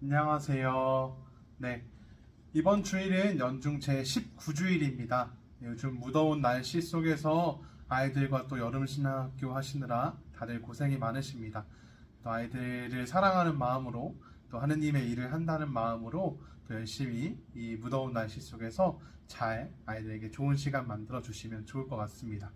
안녕하세요. 네, 이번 주일은 연중 제 19주일입니다. 요즘 무더운 날씨 속에서 아이들과 또 여름 신학교 하시느라 다들 고생이 많으십니다. 또 아이들을 사랑하는 마음으로 또 하느님의 일을 한다는 마음으로 또 열심히 이 무더운 날씨 속에서 잘 아이들에게 좋은 시간 만들어 주시면 좋을 것 같습니다.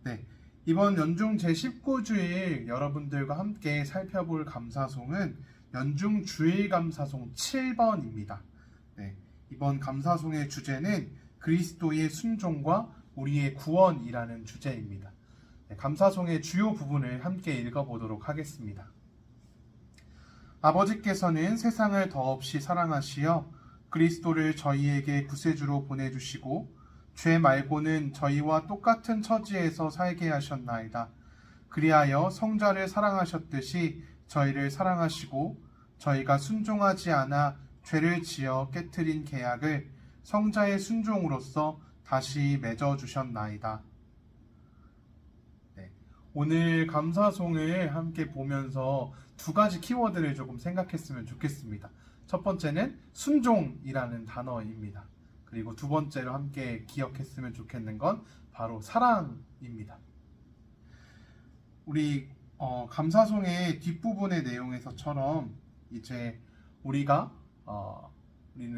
네, 이번 연중 제19주일 여러분들과 함께 살펴볼 감사송은 연중 주일 감사송 7번입니다. 네, 이번 감사송의 주제는 그리스도의 순종과 우리의 구원이라는 주제입니다. 네, 감사송의 주요 부분을 함께 읽어보도록 하겠습니다. 아버지께서는 세상을 더없이 사랑하시어 그리스도를 저희에게 구세주로 보내주시고 죄 말고는 저희와 똑같은 처지에서 살게 하셨나이다. 그리하여 성자를 사랑하셨듯이 저희를 사랑하시고 저희가 순종하지 않아 죄를 지어 깨트린 계약을 성자의 순종으로서 다시 맺어주셨나이다. 네, 오늘 감사송을 함께 보면서 두 가지 키워드를 조금 생각했으면 좋겠습니다. 첫 번째는 순종이라는 단어입니다. 그리고 두 번째로 함께 기억했으면 좋겠는 건 바로 사랑입니다. 우리 감사송의 뒷부분의 내용에서처럼 이제 우리는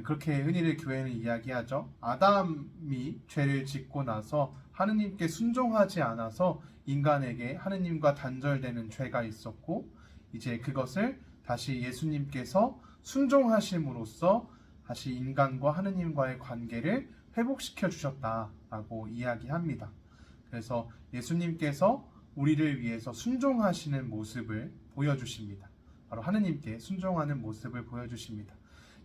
그렇게 흔히들 교회는 이야기하죠. 아담이 죄를 짓고 나서 하느님께 순종하지 않아서 인간에게 하느님과 단절되는 죄가 있었고 이제 그것을 다시 예수님께서 순종하심으로써 다시 인간과 하느님과의 관계를 회복시켜 주셨다라고 이야기합니다. 그래서 예수님께서 우리를 위해서 순종하시는 모습을 보여주십니다. 바로 하느님께 순종하는 모습을 보여주십니다.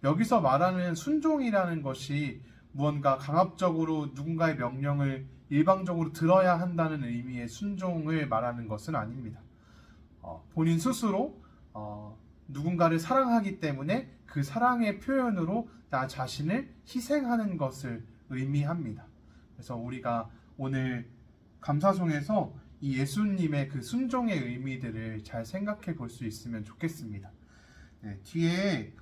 여기서 말하는 순종이라는 것이 무언가 강압적으로 누군가의 명령을 일방적으로 들어야 한다는 의미의 순종을 말하는 것은 아닙니다. 본인 스스로 누군가를 사랑하기 때문에 그 사랑의 표현으로 나 자신을 희생하는 것을 의미합니다. 그래서 우리가 오늘 감사송에서 이 예수님의 그 순종의 의미들을 잘 생각해 볼 수 있으면 좋겠습니다. 네, 뒤에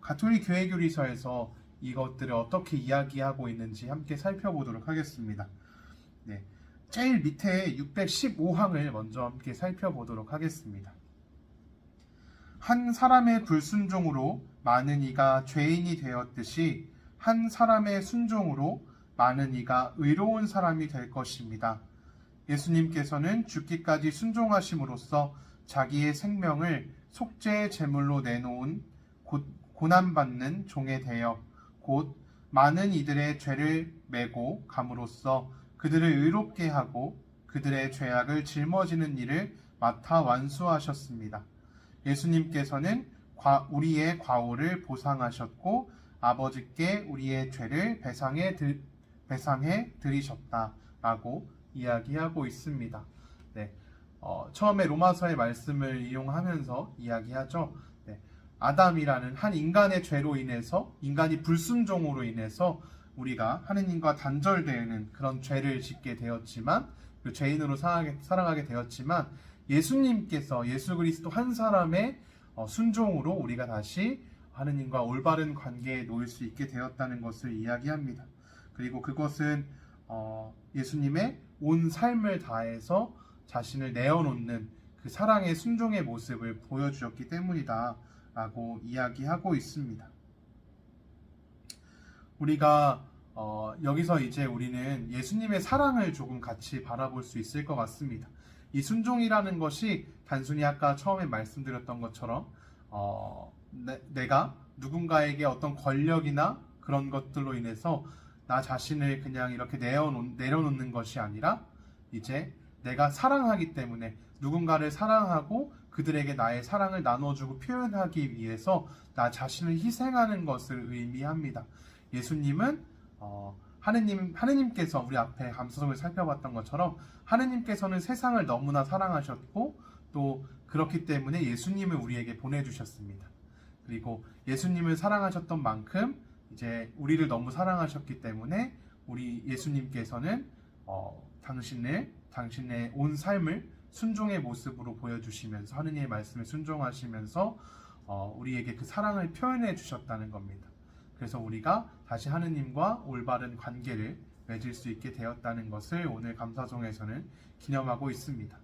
가톨릭 교회교리서에서 이것들을 어떻게 이야기하고 있는지 함께 살펴보도록 하겠습니다. 네, 제일 밑에 615항을 먼저 함께 살펴보도록 하겠습니다. 한 사람의 불순종으로 많은 이가 죄인이 되었듯이 한 사람의 순종으로 많은 이가 의로운 사람이 될 것입니다. 예수님께서는 죽기까지 순종하심으로써 자기의 생명을 속죄의 제물로 내놓은 고난받는 종에 대여 곧 많은 이들의 죄를 메고 감으로써 그들을 의롭게 하고 그들의 죄악을 짊어지는 일을 맡아 완수하셨습니다. 예수님께서는 우리의 과오를 보상하셨고 아버지께 우리의 죄를 배상해 드리셨다라고 이야기하고 있습니다. 네, 처음에 로마서의 말씀을 이용하면서 이야기하죠. 네, 아담이라는 한 인간의 죄로 인해서 인간이 불순종으로 인해서 우리가 하느님과 단절되는 그런 죄를 짓게 되었지만 그 죄인으로 살아가게 되었지만 예수님께서 예수 그리스도 한 사람의 순종으로 우리가 다시 하느님과 올바른 관계에 놓일 수 있게 되었다는 것을 이야기합니다. 그리고 그것은 예수님의 온 삶을 다해서 자신을 내어놓는 그 사랑의 순종의 모습을 보여주셨기 때문이다 라고 이야기하고 있습니다. 우리가 여기서 이제 우리는 예수님의 사랑을 조금 같이 바라볼 수 있을 것 같습니다. 이 순종이라는 것이 단순히 아까 처음에 말씀드렸던 것처럼 내가 누군가에게 어떤 권력이나 그런 것들로 인해서 나 자신을 그냥 이렇게 내려놓는 것이 아니라 이제 내가 사랑하기 때문에 누군가를 사랑하고 그들에게 나의 사랑을 나눠주고 표현하기 위해서 나 자신을 희생하는 것을 의미합니다. 예수님은 하느님께서 우리 앞에 감사송을 살펴봤던 것처럼 하느님께서는 세상을 너무나 사랑하셨고 또 그렇기 때문에 예수님을 우리에게 보내주셨습니다. 그리고 예수님을 사랑하셨던 만큼 이제 우리를 너무 사랑하셨기 때문에 우리 예수님께서는 당신의 온 삶을 순종의 모습으로 보여주시면서 하느님의 말씀에 순종하시면서 우리에게 그 사랑을 표현해 주셨다는 겁니다. 그래서 우리가 다시 하느님과 올바른 관계를 맺을 수 있게 되었다는 것을 오늘 감사송에서는 기념하고 있습니다.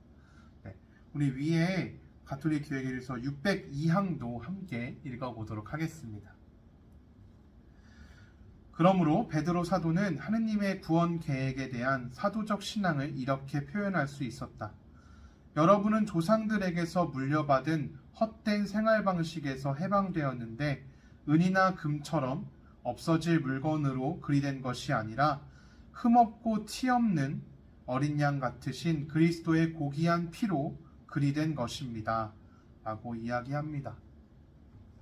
네, 우리 위에 가톨릭 기획일서 602항도 함께 읽어보도록 하겠습니다. 그러므로 베드로 사도는 하느님의 구원 계획에 대한 사도적 신앙을 이렇게 표현할 수 있었다. 여러분은 조상들에게서 물려받은 헛된 생활 방식에서 해방되었는데 은이나 금처럼 없어질 물건으로 그리된 것이 아니라 흠없고 티없는 어린 양 같으신 그리스도의 고귀한 피로 그리된 것입니다. 라고 이야기합니다.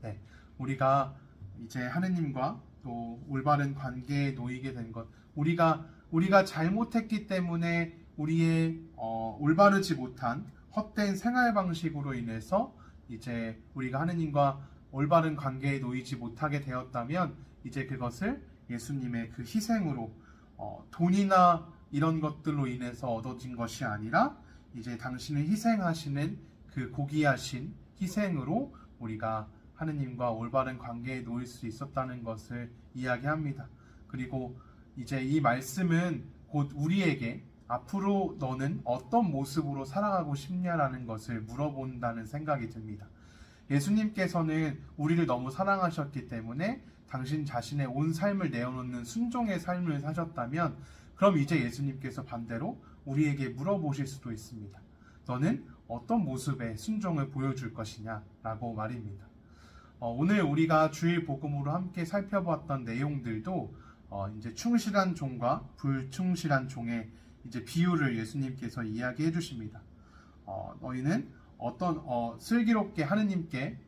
네, 우리가 이제 하느님과 또 올바른 관계에 놓이게 된 것, 우리가 잘못했기 때문에 우리의 올바르지 못한 헛된 생활 방식으로 인해서 이제 우리가 하느님과 올바른 관계에 놓이지 못하게 되었다면 이제 그것을 예수님의 그 희생으로 돈이나 이런 것들로 인해서 얻어진 것이 아니라 이제 당신을 희생하시는 그 고귀하신 희생으로 우리가 하느님과 올바른 관계에 놓일 수 있었다는 것을 이야기합니다. 그리고 이제 이 말씀은 곧 우리에게 앞으로 너는 어떤 모습으로 살아가고 싶냐라는 것을 물어본다는 생각이 듭니다. 예수님께서는 우리를 너무 사랑하셨기 때문에 당신 자신의 온 삶을 내어놓는 순종의 삶을 사셨다면 그럼 이제 예수님께서 반대로 우리에게 물어보실 수도 있습니다. 너는 어떤 모습의 순종을 보여줄 것이냐 라고 말입니다. 오늘 우리가 주일 복음으로 함께 살펴보았던 내용들도 이제 충실한 종과 불충실한 종의 이제 비유를 예수님께서 이야기해 주십니다. 너희는 어떤 슬기롭게 하느님께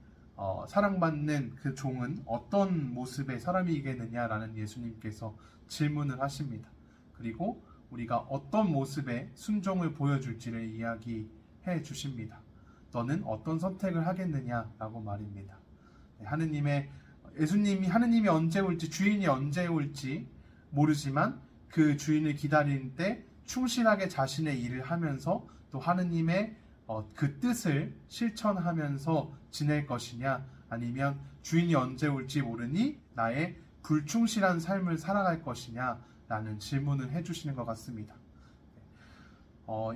사랑받는 그 종은 어떤 모습의 사람이겠느냐라는 예수님께서 질문을 하십니다. 그리고 우리가 어떤 모습의 순종을 보여줄지를 이야기해 주십니다. 너는 어떤 선택을 하겠느냐라고 말입니다. 예수님이 언제 올지, 주인이 언제 올지 모르지만 그 주인을 기다리는 때 충실하게 자신의 일을 하면서 또 하느님의 그 뜻을 실천하면서 지낼 것이냐, 아니면 주인이 언제 올지 모르니 나의 불충실한 삶을 살아갈 것이냐 라는 질문을 해주시는 것 같습니다.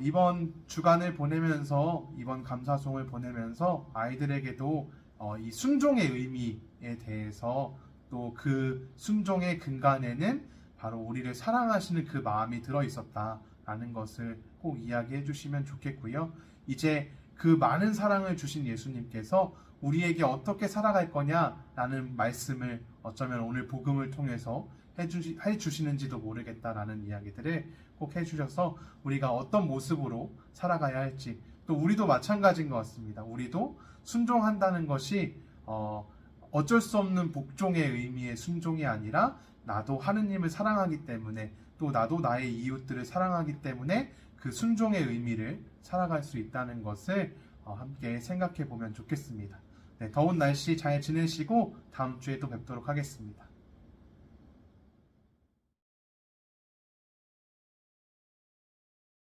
이번 주간을 보내면서, 이번 감사송을 보내면서 아이들에게도 이 순종의 의미에 대해서 또 그 순종의 근간에는 바로 우리를 사랑하시는 그 마음이 들어있었다라는 것을 꼭 이야기해 주시면 좋겠고요. 이제 그 많은 사랑을 주신 예수님께서 우리에게 어떻게 살아갈 거냐라는 말씀을 어쩌면 오늘 복음을 통해서 해주시는지도 모르겠다라는 이야기들을 꼭 해주셔서 우리가 어떤 모습으로 살아가야 할지, 또 우리도 마찬가지인 것 같습니다. 우리도 순종한다는 것이 어쩔 수 없는 복종의 의미의 순종이 아니라 나도 하느님을 사랑하기 때문에, 또 나도 나의 이웃들을 사랑하기 때문에 그 순종의 의미를 살아갈 수 있다는 것을 함께 생각해 보면 좋겠습니다. 네, 더운 날씨 잘 지내시고 다음 주에 또 뵙도록 하겠습니다.